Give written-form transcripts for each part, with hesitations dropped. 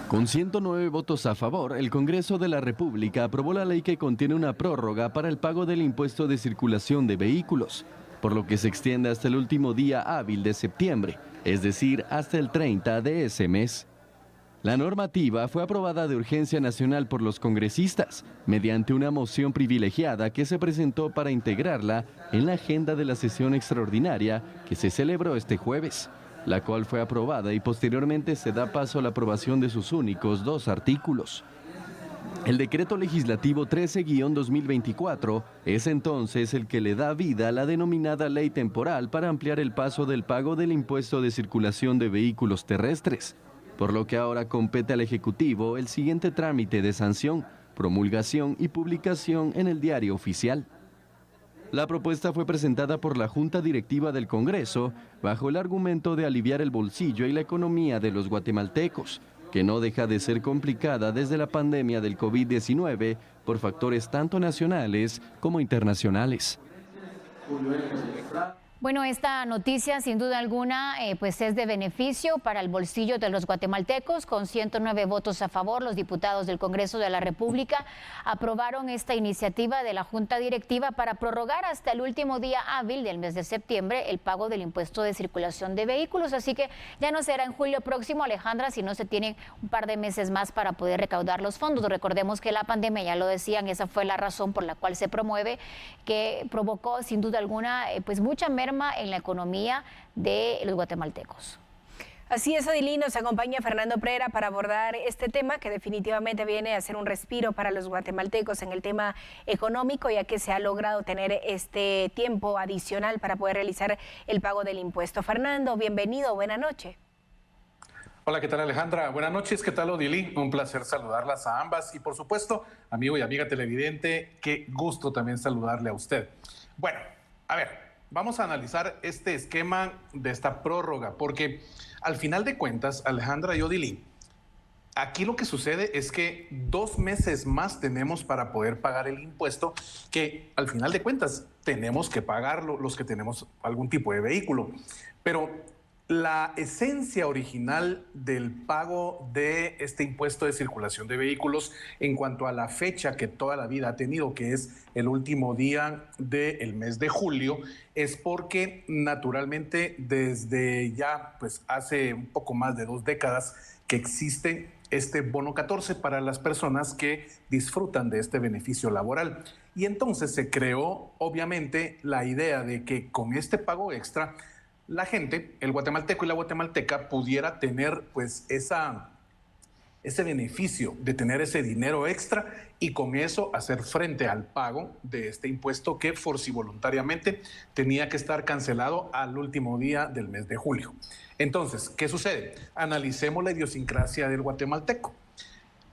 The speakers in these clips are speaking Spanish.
Con 109 votos a favor, el Congreso de la República aprobó la ley que contiene una prórroga para el pago del impuesto de circulación de vehículos, por lo que se extiende hasta el último día hábil de septiembre, es decir, hasta el 30 de ese mes. La normativa fue aprobada de urgencia nacional por los congresistas, mediante una moción privilegiada que se presentó para integrarla en la agenda de la sesión extraordinaria que se celebró este jueves, la cual fue aprobada y posteriormente se da paso a la aprobación de sus únicos 2 artículos. El decreto legislativo 13-2024 es entonces el que le da vida a la denominada ley temporal para ampliar el paso del pago del impuesto de circulación de vehículos terrestres, por lo que ahora compete al Ejecutivo el siguiente trámite de sanción, promulgación y publicación en el Diario Oficial. La propuesta fue presentada por la Junta Directiva del Congreso bajo el argumento de aliviar el bolsillo y la economía de los guatemaltecos, que no deja de ser complicada desde la pandemia del COVID-19 por factores tanto nacionales como internacionales. Bueno, esta noticia sin duda alguna pues es de beneficio para el bolsillo de los guatemaltecos. Con 109 votos a favor, los diputados del Congreso de la República aprobaron esta iniciativa de la Junta Directiva para prorrogar hasta el último día hábil del mes de septiembre el pago del impuesto de circulación de vehículos. Así que ya no será en julio próximo, Alejandra, sino se tienen un par de meses más para poder recaudar los fondos. Recordemos que la pandemia, ya lo decían, esa fue la razón por la cual se promueve, que provocó sin duda alguna pues mucha merma en la economía de los guatemaltecos. Así es, Odilín, nos acompaña Fernando Prera para abordar este tema que definitivamente viene a ser un respiro para los guatemaltecos en el tema económico, ya que se ha logrado tener este tiempo adicional para poder realizar el pago del impuesto. Fernando, bienvenido, buena noche. Hola, ¿qué tal, Alejandra? Buenas noches, ¿qué tal, Odilín? Un placer saludarlas a ambas y, por supuesto, amigo y amiga televidente, qué gusto también saludarle a usted. Bueno, a ver, vamos a analizar este esquema de esta prórroga, porque al final de cuentas, Alejandra y Odilín, aquí lo que sucede es que 2 meses más tenemos para poder pagar el impuesto, que al final de cuentas tenemos que pagarlo los que tenemos algún tipo de vehículo. Pero la esencia original del pago de este impuesto de circulación de vehículos en cuanto a la fecha que toda la vida ha tenido, que es el último día del mes de julio, es porque naturalmente desde ya pues hace un poco más de 2 décadas que existe este bono 14 para las personas que disfrutan de este beneficio laboral. Y entonces se creó obviamente la idea de que con este pago extra la gente, el guatemalteco y la guatemalteca, pudiera tener pues ese beneficio de tener ese dinero extra y con eso hacer frente al pago de este impuesto que forcivoluntariamente tenía que estar cancelado al último día del mes de julio. Entonces, ¿qué sucede? Analicemos la idiosincrasia del guatemalteco.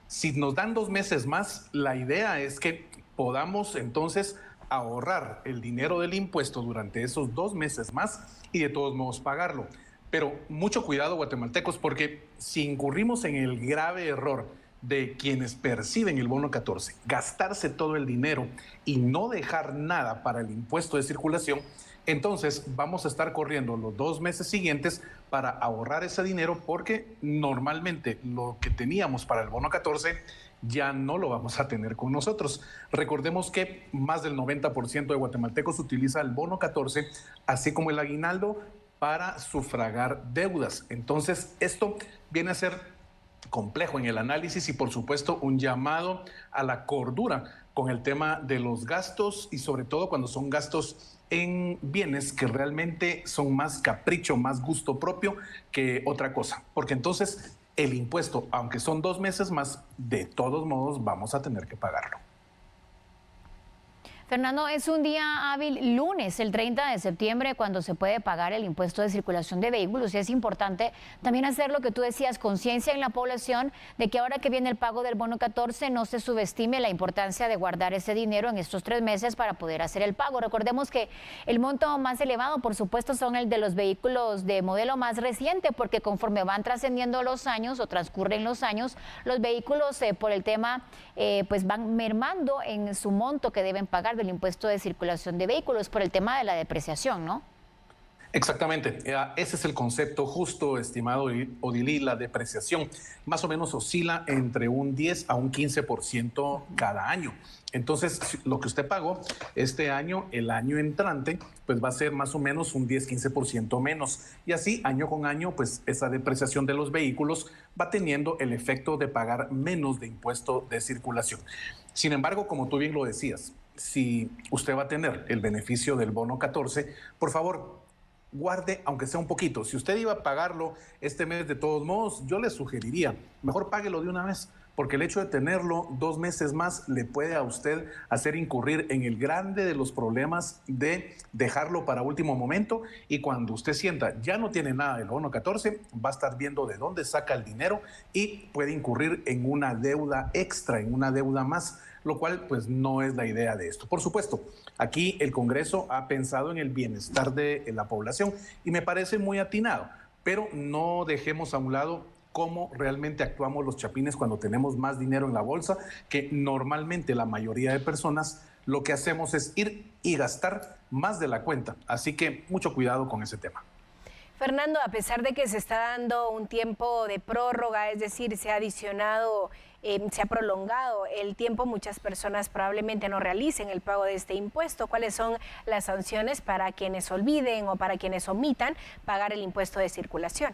Si nos dan 2 meses más, la idea es que podamos entonces ahorrar el dinero del impuesto durante esos 2 meses más y de todos modos pagarlo. Pero mucho cuidado, guatemaltecos, porque si incurrimos en el grave error de quienes perciben el bono 14, gastarse todo el dinero y no dejar nada para el impuesto de circulación, entonces vamos a estar corriendo los 2 meses siguientes para ahorrar ese dinero, porque normalmente lo que teníamos para el bono 14 ya no lo vamos a tener con nosotros. Recordemos que más del 90% de guatemaltecos utiliza el bono 14, así como el aguinaldo, para sufragar deudas. Entonces, esto viene a ser complejo en el análisis y, por supuesto, un llamado a la cordura con el tema de los gastos y sobre todo cuando son gastos en bienes que realmente son más capricho, más gusto propio que otra cosa. Porque entonces el impuesto, aunque son 2 meses más, de todos modos vamos a tener que pagarlo. Fernando, es un día hábil lunes, el 30 de septiembre, cuando se puede pagar el impuesto de circulación de vehículos, y es importante también hacer lo que tú decías, conciencia en la población de que ahora que viene el pago del bono 14 no se subestime la importancia de guardar ese dinero en estos 3 meses para poder hacer el pago. Recordemos que el monto más elevado, por supuesto, son el de los vehículos de modelo más reciente, porque conforme van trascendiendo los años o transcurren los años, los vehículos por el tema pues van mermando en su monto que deben pagar del impuesto de circulación de vehículos por el tema de la depreciación, ¿no? Exactamente, ese es el concepto justo, estimado Odilí. La depreciación más o menos oscila entre un 10 a un 15% cada año. Entonces, lo que usted pagó este año, el año entrante, pues va a ser más o menos un 10-15% menos. Y así, año con año, pues esa depreciación de los vehículos va teniendo el efecto de pagar menos de impuesto de circulación. Sin embargo, como tú bien lo decías, si usted va a tener el beneficio del bono 14, por favor, guarde, aunque sea un poquito. Si usted iba a pagarlo este mes de todos modos, yo le sugeriría, mejor páguelo de una vez, porque el hecho de tenerlo 2 meses más le puede a usted hacer incurrir en el grande de los problemas de dejarlo para último momento, y cuando usted sienta ya no tiene nada del bono 14, va a estar viendo de dónde saca el dinero y puede incurrir en una deuda extra, en una deuda más, lo cual pues no es la idea de esto. Por supuesto, aquí el Congreso ha pensado en el bienestar de la población y me parece muy atinado, pero no dejemos a un lado cómo realmente actuamos los chapines cuando tenemos más dinero en la bolsa, que normalmente la mayoría de personas lo que hacemos es ir y gastar más de la cuenta. Así que mucho cuidado con ese tema. Fernando, a pesar de que se está dando un tiempo de prórroga, es decir, se ha adicionado, se ha prolongado el tiempo, muchas personas probablemente no realicen el pago de este impuesto. ¿Cuáles son las sanciones para quienes olviden o para quienes omitan pagar el impuesto de circulación?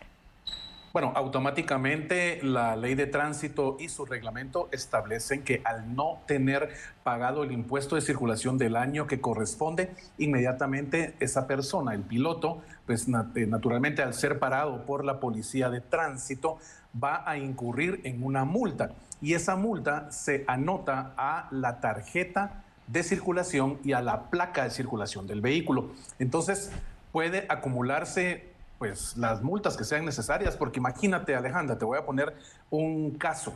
Bueno, automáticamente la ley de tránsito y su reglamento establecen que al no tener pagado el impuesto de circulación del año que corresponde, inmediatamente esa persona, el piloto, pues naturalmente al ser parado por la policía de tránsito, va a incurrir en una multa. Y esa multa se anota a la tarjeta de circulación y a la placa de circulación del vehículo. Entonces puede acumularse pues las multas que sean necesarias, porque imagínate, Alejandra, te voy a poner un caso.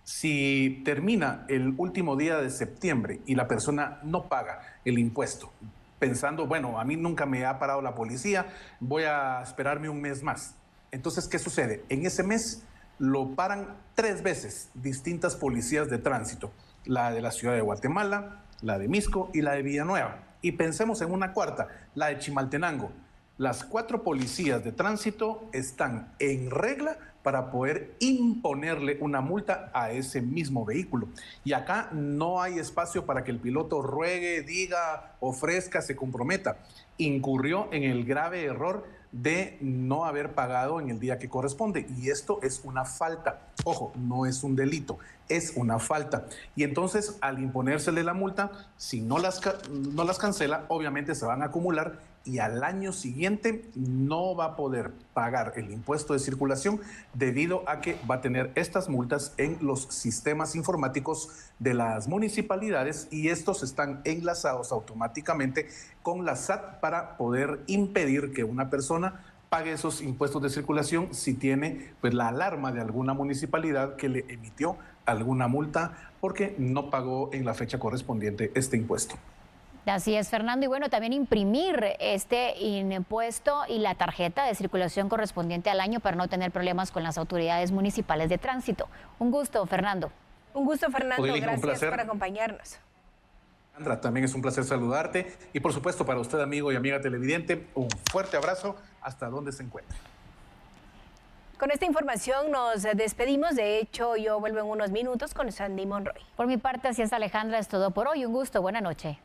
Si termina el último día de septiembre y la persona no paga el impuesto, pensando, bueno, a mí nunca me ha parado la policía, voy a esperarme un mes más. Entonces, ¿qué sucede? En ese mes lo paran 3 veces distintas policías de tránsito, la de la ciudad de Guatemala, la de Misco y la de Villanueva. Y pensemos en una cuarta, la de Chimaltenango. Las 4 policías de tránsito están en regla para poder imponerle una multa a ese mismo vehículo. Y acá no hay espacio para que el piloto ruegue, diga, ofrezca, se comprometa. Incurrió en el grave error de no haber pagado en el día que corresponde. Y esto es una falta. Ojo, no es un delito, es una falta. Y entonces, al imponérsele la multa, si no las cancela, obviamente se van a acumular y al año siguiente no va a poder pagar el impuesto de circulación debido a que va a tener estas multas en los sistemas informáticos de las municipalidades, y estos están enlazados automáticamente con la SAT para poder impedir que una persona pague esos impuestos de circulación si tiene pues la alarma de alguna municipalidad que le emitió alguna multa porque no pagó en la fecha correspondiente este impuesto. Así es, Fernando. Y bueno, también imprimir este impuesto y la tarjeta de circulación correspondiente al año para no tener problemas con las autoridades municipales de tránsito. Un gusto, Fernando. Un gusto, Fernando. Odilí, gracias por acompañarnos. Sandra, también es un placer saludarte. Y por supuesto, para usted, amigo y amiga televidente, un fuerte abrazo hasta donde se encuentre. Con esta información nos despedimos. De hecho, yo vuelvo en unos minutos con Sandy Monroy. Por mi parte, así es, Alejandra, es todo por hoy. Un gusto. Buena noche.